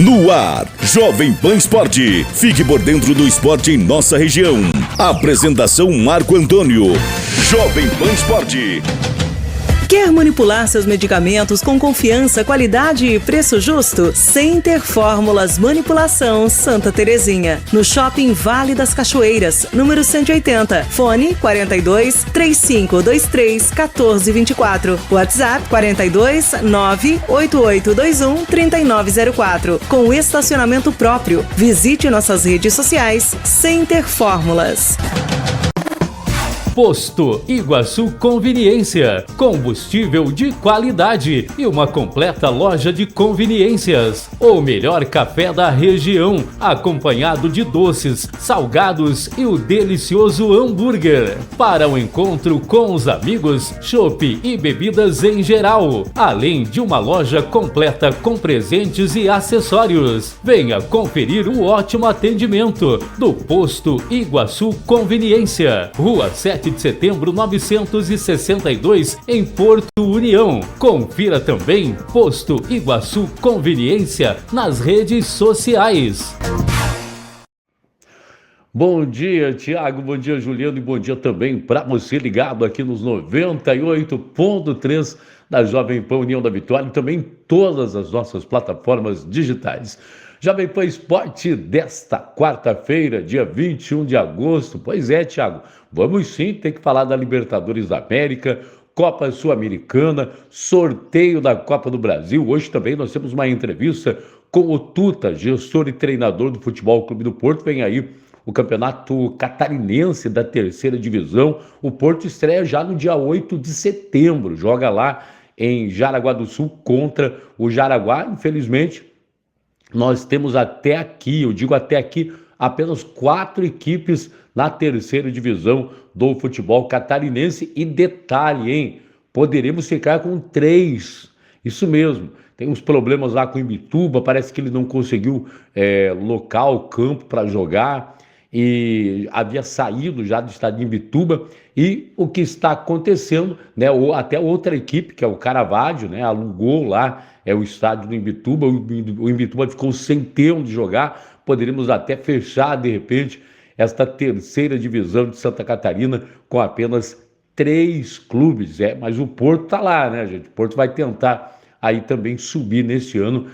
No ar, Jovem Pan Esporte. Fique por dentro do esporte em nossa região. Apresentação Marco Antônio. Jovem Pan Esporte. Quer manipular seus medicamentos com confiança, qualidade e preço justo? Center Fórmulas Manipulação Santa Terezinha. No Shopping Vale das Cachoeiras, número 180. Fone 42 3523 1424. WhatsApp 42 98821 3904. Com estacionamento próprio. Visite nossas redes sociais. Center Fórmulas. Posto Iguaçu Conveniência, combustível de qualidade e uma completa loja de conveniências. O melhor café da região, acompanhado de doces, salgados e o delicioso hambúrguer. Para o encontro com os amigos, chopp e bebidas em geral, além de uma loja completa com presentes e acessórios. Venha conferir o ótimo atendimento do Posto Iguaçu Conveniência, Rua 7 de Setembro 962, em Porto União. Confira também Posto Iguaçu Conveniência nas redes sociais. Bom dia, Tiago, bom dia, Juliano, e bom dia também para você ligado aqui nos 98.3 da Jovem Pan União da Vitória e também em todas as nossas plataformas digitais. Jovem Pan Esporte desta quarta-feira, dia 21 de agosto. Pois é, Tiago, vamos sim ter que falar da Libertadores da América, Copa Sul-Americana, sorteio da Copa do Brasil. Hoje também nós temos uma entrevista com o Tuta, gestor e treinador do Futebol Clube do Porto. Vem aí o Campeonato Catarinense da Terceira Divisão. O Porto estreia já no dia 8 de setembro, joga lá em Jaraguá do Sul contra o Jaraguá. Infelizmente, nós temos até aqui, eu digo até aqui, apenas 4 equipes na terceira divisão do futebol catarinense. E detalhe, hein? Poderemos ficar com 3. Isso mesmo. Tem uns problemas lá com o Imbituba, parece que ele não conseguiu local, campo para jogar e havia saído já do estádio de Imbituba. E o que está acontecendo, né? Até outra equipe, que é o Caravaggio, né? Alugou lá o estádio do Imbituba. O Imbituba ficou sem ter onde jogar. Poderíamos até fechar, de repente, esta terceira divisão de Santa Catarina com apenas 3 clubes. Mas o Porto está lá, né, gente? O Porto vai tentar aí também subir neste ano,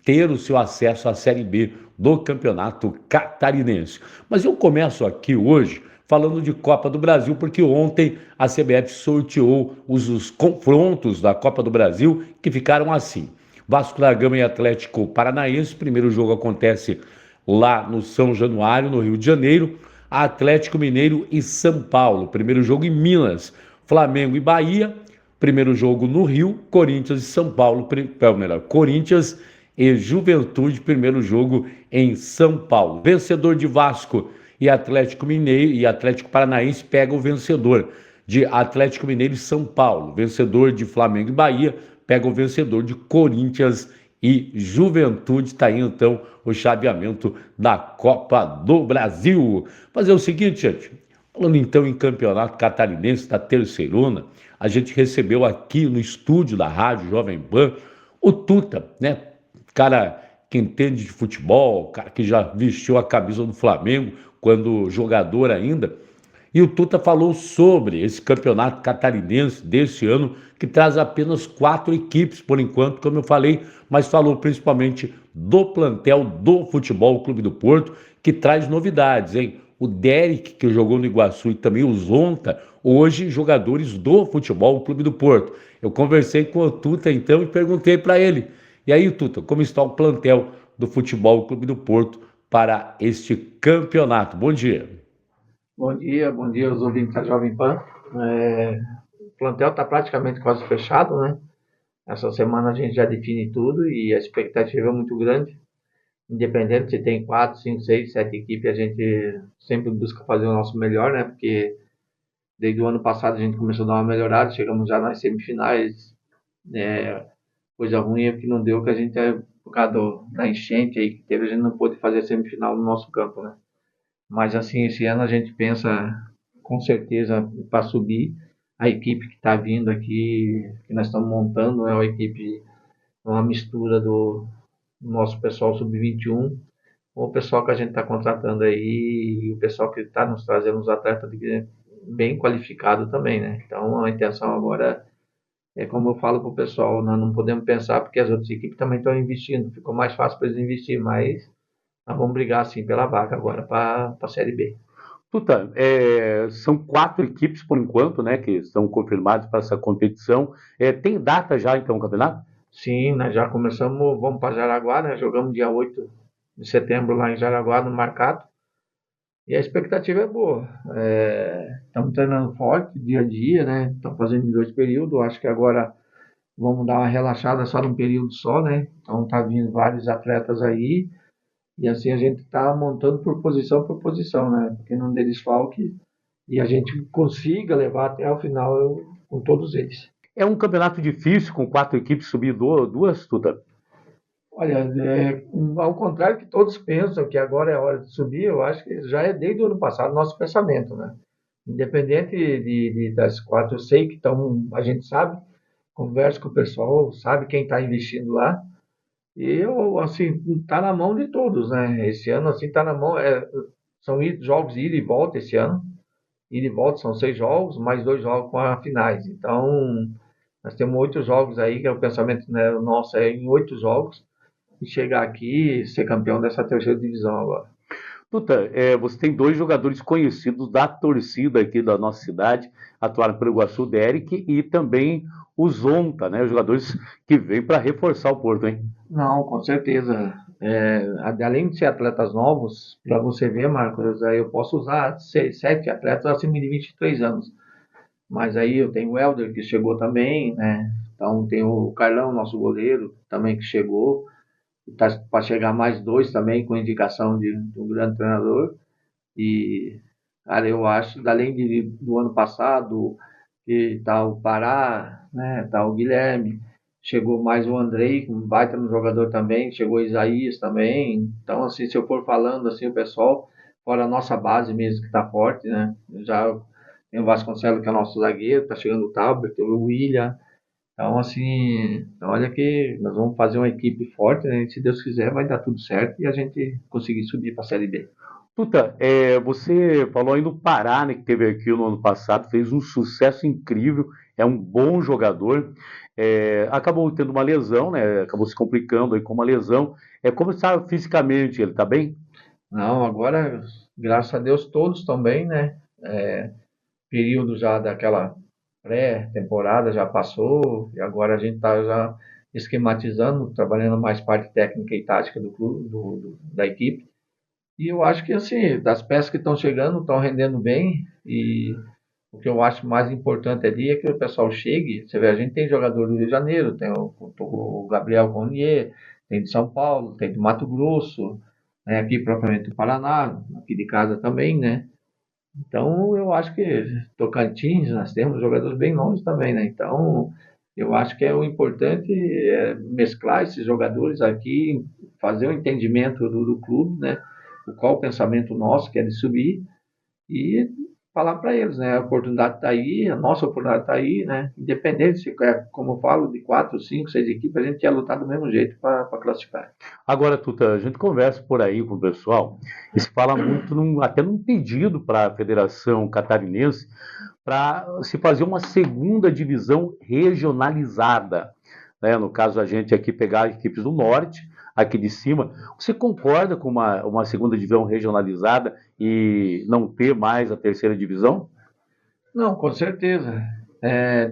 ter o seu acesso à Série B do Campeonato Catarinense. Mas eu começo aqui hoje falando de Copa do Brasil, porque ontem a CBF sorteou os confrontos da Copa do Brasil, que ficaram assim: Vasco da Gama e Atlético Paranaense. Primeiro jogo acontece lá no São Januário, no Rio de Janeiro. Atlético Mineiro e São Paulo. Primeiro jogo em Minas. Flamengo e Bahia. Primeiro jogo no Rio. Corinthians e São Paulo. Corinthians e Juventude. Primeiro jogo em São Paulo. Vencedor de Vasco e Atlético Mineiro e Atlético Paranaense pega o vencedor de Atlético Mineiro e São Paulo. Vencedor de Flamengo e Bahia pega o vencedor de Corinthians e Juventude. Está aí então o chaveamento da Copa do Brasil. Fazer o seguinte, gente, falando então em campeonato catarinense da Terceirona, a gente recebeu aqui no estúdio da Rádio Jovem Pan o Tuta, né? Cara que entende de futebol, cara que já vestiu a camisa do Flamengo quando jogador ainda. E o Tuta falou sobre esse campeonato catarinense desse ano, que traz apenas 4 equipes por enquanto, como eu falei, mas falou principalmente do plantel do Futebol Clube do Porto, que traz novidades, hein? O Derek, que jogou no Iguaçu, e também o Zonta, hoje jogadores do Futebol Clube do Porto. Eu conversei com o Tuta então e perguntei para ele: e aí, Tuta, como está o plantel do Futebol Clube do Porto para este campeonato? Bom dia. Bom dia aos ouvintes da Jovem Pan. O plantel está praticamente quase fechado, né? Essa semana a gente já define tudo e a expectativa é muito grande. Independente se tem 4, 5, 6, 7 equipes, a gente sempre busca fazer o nosso melhor, né? Porque desde o ano passado a gente começou a dar uma melhorada, chegamos já nas semifinais. Coisa ruim é que não deu, que a gente, por causa da enchente aí que teve, a gente não pôde fazer a semifinal no nosso campo, né? Mas assim, esse ano a gente pensa com certeza para subir. A equipe que está vindo aqui, que nós estamos montando, é uma equipe, uma mistura nosso pessoal sub-21, o pessoal que a gente está contratando aí e o pessoal que está nos trazendo os atletas bem qualificados também, né? Então a intenção agora é como eu falo para o pessoal, nós não podemos pensar porque as outras equipes também estão investindo, ficou mais fácil para eles investir, mas nós vamos brigar sim pela vaga agora para a Série B. Tuta, são 4 equipes por enquanto, né, que estão confirmadas para essa competição. Tem data já, então, o campeonato? Sim, nós já começamos, vamos para Jaraguá, né? Jogamos dia 8 de setembro lá em Jaraguá, no Marcato. E a expectativa é boa. Estamos treinando forte, dia a dia, né? Estamos fazendo em 2 períodos. Acho que agora vamos dar uma relaxada só num período só, né? Então tá vindo vários atletas aí. E assim a gente está montando por posição, né? Porque não dê desfalque e a gente consiga levar até o final com todos eles. É um campeonato difícil, com 4 equipes subindo duas, Tuta? Olha, ao contrário que todos pensam que agora é a hora de subir, eu acho que já é desde o ano passado nosso pensamento, né? Independente das 4, eu sei que a gente sabe, conversa com o pessoal, sabe quem está investindo lá. E eu, assim, tá na mão de todos, né? Esse ano, assim, tá na mão. São jogos de ida e volta esse ano. Ida e volta são 6 jogos, mais 2 jogos com a finais. Então, nós temos 8 jogos aí, que é o pensamento, né, nosso é em 8 jogos e chegar aqui e ser campeão dessa terceira divisão agora. Tuta, você tem 2 jogadores conhecidos da torcida aqui da nossa cidade, atuaram pelo Iguaçu, Derek e também o Zonta, né? Os jogadores que vêm para reforçar o Porto, hein? Não, com certeza. Além de ser atletas novos, para você ver, Marcos, aí eu posso usar 7 atletas acima de 23 anos. Mas aí eu tenho o Helder, que chegou também, né? Então tem o Carlão, nosso goleiro, também que chegou. Está para chegar mais 2 também, com indicação de um grande treinador. E, cara, eu acho, além do ano passado, que tá o Pará, né? Tá o Guilherme, chegou mais o Andrei, um baita no jogador também, chegou o Isaías também. Então, assim, se eu for falando assim, o pessoal, fora a nossa base mesmo que tá forte, né? Já tem o Vasconcelos, que é nosso zagueiro, tá chegando o Talbert, o William. Então, assim, olha que nós vamos fazer uma equipe forte, né? Se Deus quiser, vai dar tudo certo e a gente conseguir subir para a Série B. Tuta, você falou aí no Pará, né, que teve aqui no ano passado, fez um sucesso incrível, é um bom jogador, acabou tendo uma lesão, né, acabou se complicando aí com uma lesão. Como está fisicamente, ele está bem? Não, agora, graças a Deus, todos estão bem, né? Período já daquela pré-temporada já passou e agora a gente está já esquematizando, trabalhando mais parte técnica e tática do clube, da equipe. E eu acho que, assim, das peças que estão chegando, estão rendendo bem. E o que eu acho mais importante ali é que o pessoal chegue. Você vê, a gente tem jogador do Rio de Janeiro, tem o Gabriel Cornier, tem de São Paulo, tem de Mato Grosso, né, aqui propriamente do Paraná, aqui de casa também, né? Então, eu acho que Tocantins, nós temos jogadores bem novos também, né? Então, eu acho que o importante é mesclar esses jogadores aqui, fazer o entendimento do clube, né? Qual o pensamento nosso, que é de subir, e falar para eles, né? A oportunidade está aí, a nossa oportunidade está aí, né? Independente se como eu falo, de 4, 5, 6 equipes, a gente quer lutar do mesmo jeito para classificar. Agora, Tuta, a gente conversa por aí com o pessoal e se fala muito, até num pedido para a Federação Catarinense para se fazer uma segunda divisão regionalizada, né? No caso, a gente aqui pegar equipes do norte, aqui de cima. Você concorda com uma segunda divisão regionalizada e não ter mais a terceira divisão? Não, com certeza.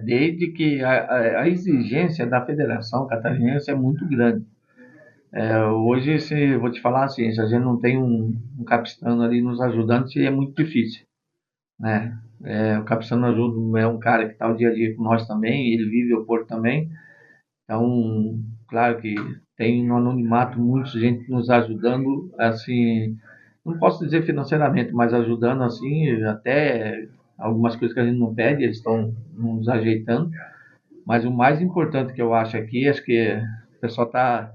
Desde que a exigência da Federação Catarinense é muito grande. Hoje, vou te falar assim, se a gente não tem um capistano ali nos ajudando, seria muito difícil, né? O capistano ajuda, é um cara que está o dia a dia com nós também, ele vive o Porto também. Então, claro que tem no anonimato muita gente nos ajudando, assim, não posso dizer financeiramente, mas ajudando assim, até algumas coisas que a gente não pede, eles estão nos ajeitando. Mas o mais importante que eu acho aqui, acho que o pessoal está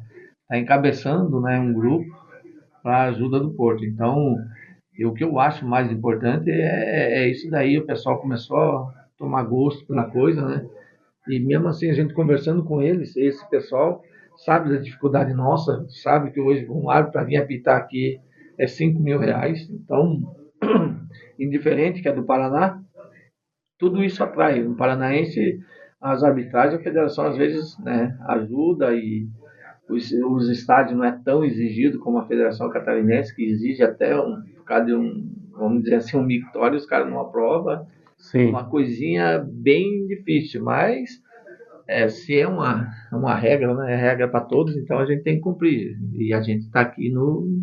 encabeçando, né, um grupo para a ajuda do Porto. Então, o que eu acho mais importante é isso daí, o pessoal começou a tomar gosto pela coisa, né? E mesmo assim, a gente conversando com eles, esse pessoal, sabe da dificuldade nossa, sabe que hoje um árbitro para vir apitar aqui é R$ 5.000, então, indiferente que é do Paraná, tudo isso atrai. No Paranaense, as arbitragens, a federação às vezes, né, ajuda e os estádios não é tão exigido como a Federação Catarinense, que exige até por causa de vamos dizer assim, mictório, os caras não aprovam. Sim. Uma coisinha bem difícil, mas se é uma regra, né, é regra para todos, então a gente tem que cumprir. E a gente está aqui no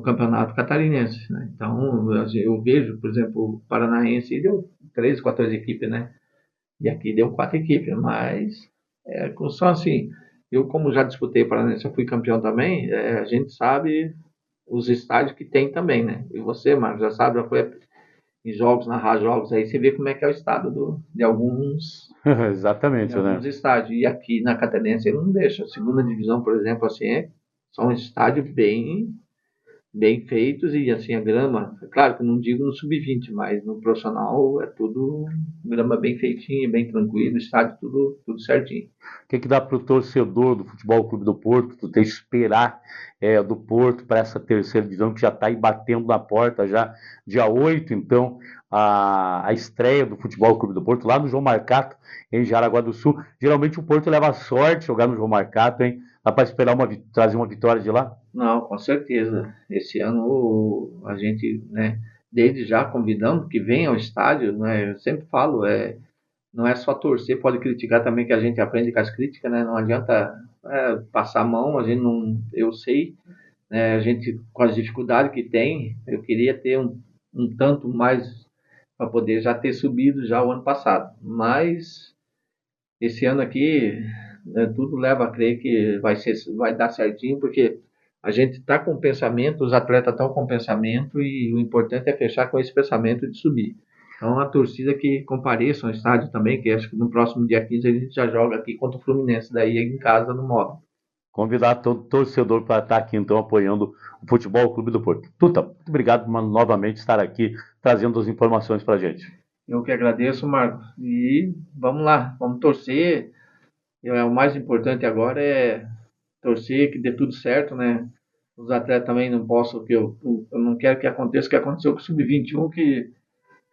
Campeonato Catarinense, né? Então eu vejo, por exemplo, o Paranaense deu 13, 14 equipes, né? E aqui deu 4 equipes, mas só assim, eu como já disputei o Paranaense, eu fui campeão também, a gente sabe os estádios que tem também, né? E você, Marcos, já sabe, já foi em jogos, narrar jogos, aí você vê como é que é o estado de alguns, Exatamente, né? alguns estádios. E aqui na Catarinense ele não deixa. A segunda divisão, por exemplo, assim, são estádios bem feitos e assim a grama, claro que eu não digo no sub-20, mas no profissional é tudo grama bem feitinha, bem tranquilo, estádio tudo certinho. O que dá para o torcedor do Futebol Clube do Porto, tu ter que esperar do Porto para essa terceira divisão que já está aí batendo na porta já, dia 8, então, a estreia do Futebol Clube do Porto lá no João Marcato, em Jaraguá do Sul. Geralmente o Porto leva sorte jogar no João Marcato, hein? Dá para esperar trazer uma vitória de lá? Não, com certeza. Esse ano a gente, né, desde já convidando que venha ao estádio, né, eu sempre falo, não é só torcer, pode criticar também, que a gente aprende com as críticas, né, não adianta passar a mão, a gente não, eu sei, né, a gente com as dificuldades que tem, eu queria ter um tanto mais para poder já ter subido já o ano passado, mas esse ano aqui tudo leva a crer que vai dar certinho, porque a gente está com pensamento, os atletas estão com pensamento e o importante é fechar com esse pensamento de subir. Então a torcida que compareça ao estádio também, que acho que no próximo dia 15 a gente já joga aqui contra o Fluminense, daí em casa no modo. Convidar todo torcedor para estar aqui então apoiando o Futebol Clube do Porto. Tuta, muito obrigado por novamente estar aqui trazendo as informações para a gente. Eu que agradeço, Marcos. E vamos lá, vamos torcer. O mais importante agora é torcer que dê tudo certo, né? Os atletas também não possam, que eu não quero que aconteça o que aconteceu com o Sub-21, que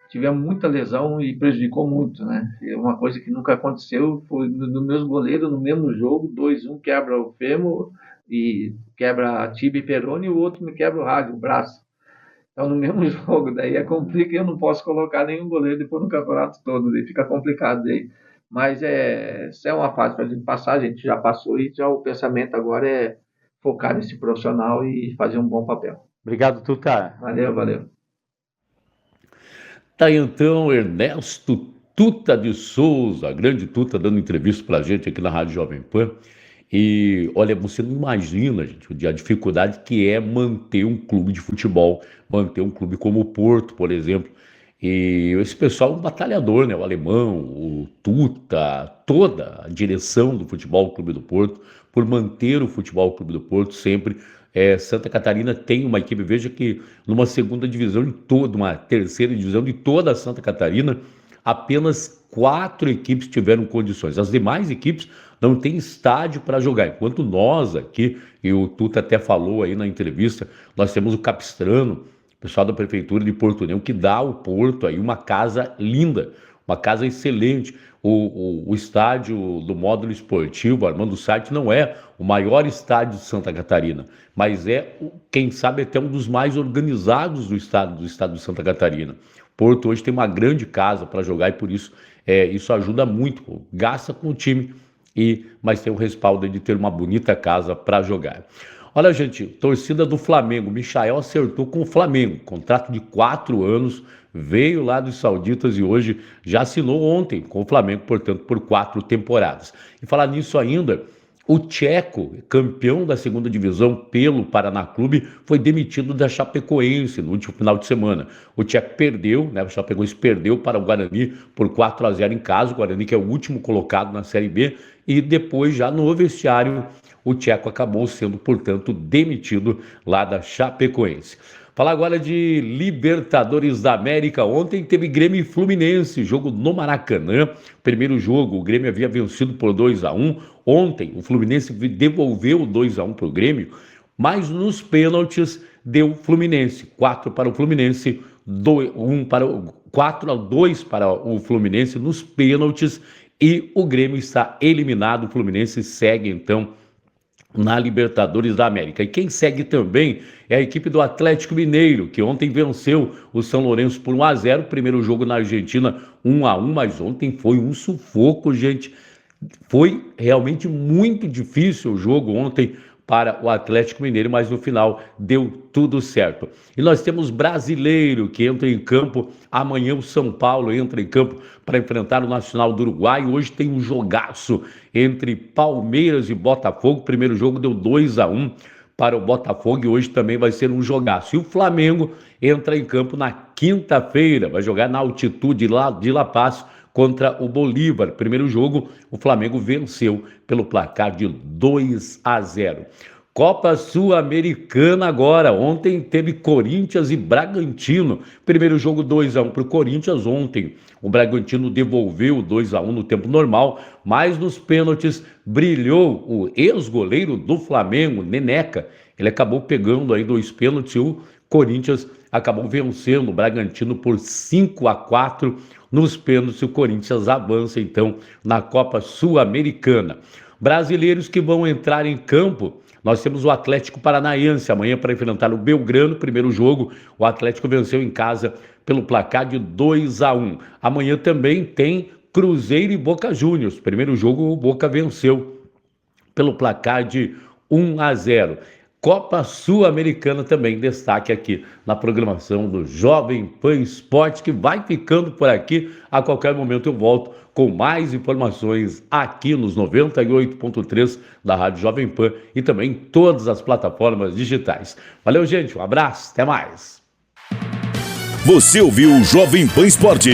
tivemos muita lesão e prejudicou muito, né? Uma coisa que nunca aconteceu foi dos meus goleiros no mesmo jogo, 2-1 quebra o fêmur e quebra a tibia e perone e o outro me quebra o rádio, o braço. Então no mesmo jogo, daí complica e eu não posso colocar nenhum goleiro depois no campeonato todo, daí fica complicado daí. Mas isso é uma fase para a gente passar, a gente já passou e já o pensamento agora é focar nesse profissional e fazer um bom papel. Obrigado, Tuta. Valeu. Tá aí então Ernesto Tuta de Souza, grande Tuta, dando entrevista para a gente aqui na Rádio Jovem Pan. E olha, você não imagina, gente, a dificuldade que é manter um clube de futebol, manter um clube como o Porto, por exemplo. E esse pessoal é um batalhador, né? O Alemão, o Tuta, toda a direção do Futebol Clube do Porto, por manter o Futebol Clube do Porto sempre. Santa Catarina tem uma equipe, veja que numa segunda divisão de toda, uma terceira divisão de toda a Santa Catarina, apenas 4 equipes tiveram condições. As demais equipes não têm estádio para jogar. Enquanto nós aqui, e o Tuta até falou aí na entrevista, nós temos o Capistrano, pessoal da Prefeitura de Porto União, que dá ao Porto aí uma casa linda, uma casa excelente. O estádio do módulo esportivo Armando Sartre não é o maior estádio de Santa Catarina, mas quem sabe, até um dos mais organizados do estado de Santa Catarina. Porto hoje tem uma grande casa para jogar e por isso isso ajuda muito, gasta com o time, mas tem o respaldo de ter uma bonita casa para jogar. Olha, gente, torcida do Flamengo, Michael acertou com o Flamengo, contrato de 4 anos, veio lá dos Sauditas e hoje já assinou ontem com o Flamengo, portanto, por 4 temporadas. E falar nisso ainda, o Tcheco, campeão da segunda divisão pelo Paraná Clube, foi demitido da Chapecoense no último final de semana. O Tcheco perdeu, né? O Chapecoense perdeu para o Guarani por 4-0 em casa, o Guarani que é o último colocado na Série B, e depois já no vestiário o tcheco acabou sendo, portanto, demitido lá da Chapecoense. Falar agora de Libertadores da América. Ontem teve Grêmio e Fluminense, jogo no Maracanã. Primeiro jogo, o Grêmio havia vencido por 2-1. Ontem, o Fluminense devolveu 2-1 para o Grêmio, mas nos pênaltis deu Fluminense. 4 para o Fluminense, 4-2 para o Fluminense nos pênaltis. E o Grêmio está eliminado. O Fluminense segue, então, na Libertadores da América. E quem segue também é a equipe do Atlético Mineiro, que ontem venceu o São Lourenço por 1-0. Primeiro jogo na Argentina, 1-1, mas ontem foi um sufoco, gente. Foi realmente muito difícil o jogo ontem para o Atlético Mineiro, mas no final deu tudo certo. E nós temos brasileiro que entra em campo. Amanhã o São Paulo entra em campo para enfrentar o Nacional do Uruguai. Hoje tem um jogaço entre Palmeiras e Botafogo. O primeiro jogo deu 2-1 para o Botafogo e hoje também vai ser um jogaço. E o Flamengo entra em campo na quinta-feira, vai jogar na altitude lá de La Paz contra o Bolívar. Primeiro jogo, o Flamengo venceu pelo placar de 2-0. Copa Sul-Americana agora. Ontem teve Corinthians e Bragantino. Primeiro jogo 2-1 para o Corinthians. Ontem o Bragantino devolveu 2-1 no tempo normal, mas nos pênaltis brilhou o ex-goleiro do Flamengo, Neneca. Ele acabou pegando aí 2 pênaltis e o Corinthians acabou vencendo o Bragantino por 5-4 nos pênaltis. O Corinthians avança então na Copa Sul-Americana. Brasileiros que vão entrar em campo. Nós temos o Atlético Paranaense amanhã para enfrentar o Belgrano. Primeiro jogo, o Atlético venceu em casa pelo placar de 2-1. Amanhã também tem Cruzeiro e Boca Juniors. Primeiro jogo, o Boca venceu pelo placar de 1-0. Copa Sul-Americana também, destaque aqui na programação do Jovem Pan Esporte, que vai ficando por aqui. A qualquer momento eu volto com mais informações aqui nos 98.3 da Rádio Jovem Pan e também em todas as plataformas digitais. Valeu, gente, um abraço, até mais. Você ouviu o Jovem Pan Esporte.